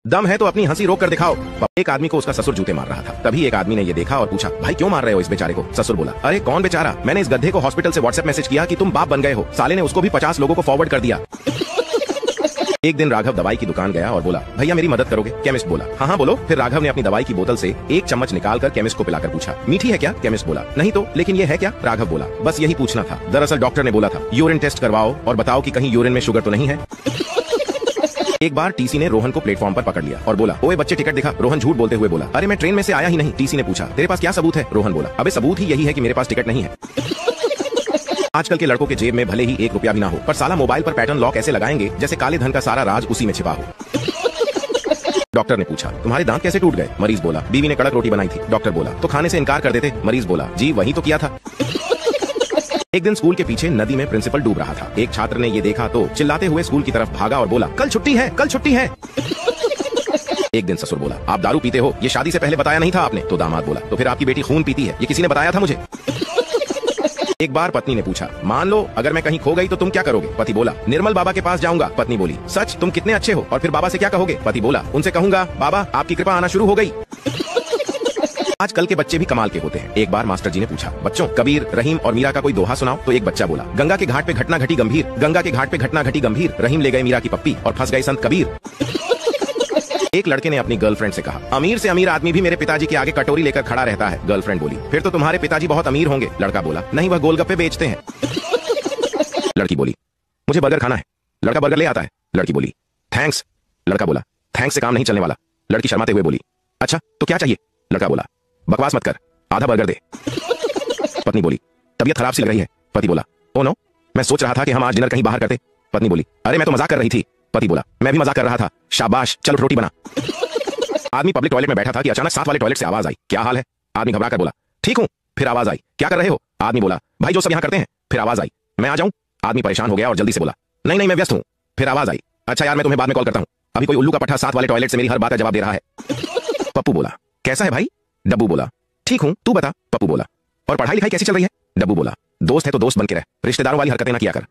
दम है तो अपनी हंसी रोक कर दिखाओ। एक आदमी को उसका ससुर जूते मार रहा था। तभी एक आदमी ने ये देखा और पूछा, भाई क्यों मार रहे हो इस बेचारे को? ससुर बोला, अरे कौन बेचारा, मैंने इस गधे को हॉस्पिटल से व्हाट्सएप मैसेज किया कि तुम बाप बन गए हो। साले ने उसको भी 50 लोगों को फॉरवर्ड कर दिया। एक दिन राघव दवाई की दुकान गया और बोला, भैया मेरी मदद करोगे? केमिस्ट बोला, हाँ हाँ बोलो। फिर राघव ने अपनी दवाई की बोतल से एक चम्मच निकालकर केमिस्ट को पिलाकर पूछा, मीठी है क्या? केमिस्ट बोला, नहीं तो, लेकिन ये है क्या? राघव बोला, बस यही पूछना था। दरअसल डॉक्टर ने बोला था यूरिन टेस्ट करवाओ और बताओ कि कहीं यूरिन में शुगर तो नहीं है। एक बार टीसी ने रोहन को प्लेटफॉर्म पर पकड़ लिया और बोला, ओए बच्चे टिकट दिखा। रोहन झूठ बोलते हुए बोला, अरे मैं ट्रेन में से आया ही नहीं। टीसी ने पूछा, तेरे पास क्या सबूत है? रोहन बोला, अबे सबूत ही यही है कि मेरे पास टिकट नहीं है। आजकल के लड़कों के जेब में भले ही 1 रुपया भी ना हो, पर साला मोबाइल पर पैटर्न लॉक ऐसे लगाएंगे जैसे काले धन का सारा राज उसी में छिपा हो। डॉक्टर ने पूछा, तुम्हारे दांत कैसे टूट गए? मरीज बोला, बीवी ने कड़क रोटी बनाई थी। डॉक्टर बोला, तो खाने से इनकार कर देते। मरीज बोला, जी वही तो किया था। एक दिन स्कूल के पीछे नदी में प्रिंसिपल डूब रहा था। एक छात्र ने ये देखा तो चिल्लाते हुए स्कूल की तरफ भागा और बोला, कल छुट्टी है, कल छुट्टी है। एक दिन ससुर बोला, आप दारू पीते हो, ये शादी से पहले बताया नहीं था आपने? तो दामाद बोला, तो फिर आपकी बेटी खून पीती है, ये किसी ने बताया था मुझे? एक बार पत्नी ने पूछा, मान लो अगर मैं कहीं खो गई तो तुम क्या करोगे? पति बोला, निर्मल बाबा के पास जाऊंगा। पत्नी बोली, सच? तुम कितने अच्छे हो। और फिर बाबा से क्या कहोगे? पति बोला, उनसे कहूंगा, बाबा आपकी कृपा आना शुरू हो गई। आजकल के बच्चे भी कमाल के होते हैं। एक बार मास्टर जी ने पूछा, बच्चों कबीर, रहीम और मीरा का कोई दोहा सुनाओ। तो एक बच्चा बोला, गंगा के घाट पे घटना घटी गंभीर, गंगा के घाट पे घटना घटी गंभीर, रहीम ले गए मीरा की पप्पी और फंस गए संत कबीर। एक लड़के ने अपनी गर्लफ्रेंड से कहा, अमीर से अमीर आदमी भी मेरे पिताजी के आगे कटोरी लेकर खड़ा रहता है। गर्लफ्रेंड बोली, फिर तो तुम्हारे पिताजी बहुत अमीर होंगे। लड़का बोला, नहीं वह गोलगप्पे बेचते हैं। लड़की बोली, मुझे बर्गर खाना है। लड़का बर्गर ले आता है। लड़की बोली, थैंक्स। लड़का बोला, थैंक्स से काम नहीं चलने वाला। लड़की शर्माते हुए बोली, अच्छा तो क्या चाहिए? लड़का बोला, बकवास मत कर, आधा बर्गर दे। पत्नी बोली, तबीयत खराब सी लग रही है। पति बोला, ओ नो, मैं सोच रहा था कि हम आज डिनर कहीं बाहर करते। पत्नी बोली, अरे मैं तो मजाक कर रही थी। पति बोला, मैं भी मजाक कर रहा था। शाबाश, चल रोटी बना। आदमी पब्लिक टॉयलेट में बैठा था कि अचानक साथ वाले टॉयलेट से आवाज आई, क्या हाल है? आदमी घबरा कर बोला, ठीक हूँ। फिर आवाज आई, क्या कर रहे हो? आदमी बोला, भाई जो सब यहाँ करते हैं। फिर आवाज आई, मैं आ जाऊं? आदमी परेशान हो गया और जल्दी से बोला, नहीं नहीं मैं व्यस्त हूँ। फिर आवाज आई, अच्छा यार मैं तुम्हें बाद में कॉल करता हूँ, अभी कोई उल्लू का पट्टा साथ वाले टॉयलेट से मेरी हर बात का जवाब दे रहा है। पप्पू बोला, कैसा है भाई? डब्बू बोला, ठीक हूँ, तू बता। पप्पू बोला, और पढ़ाई लिखाई कैसी चल रही है? डब्बू बोला, दोस्त है तो दोस्त बन के रह, रिश्तेदारों वाली हरकतें ना किया कर।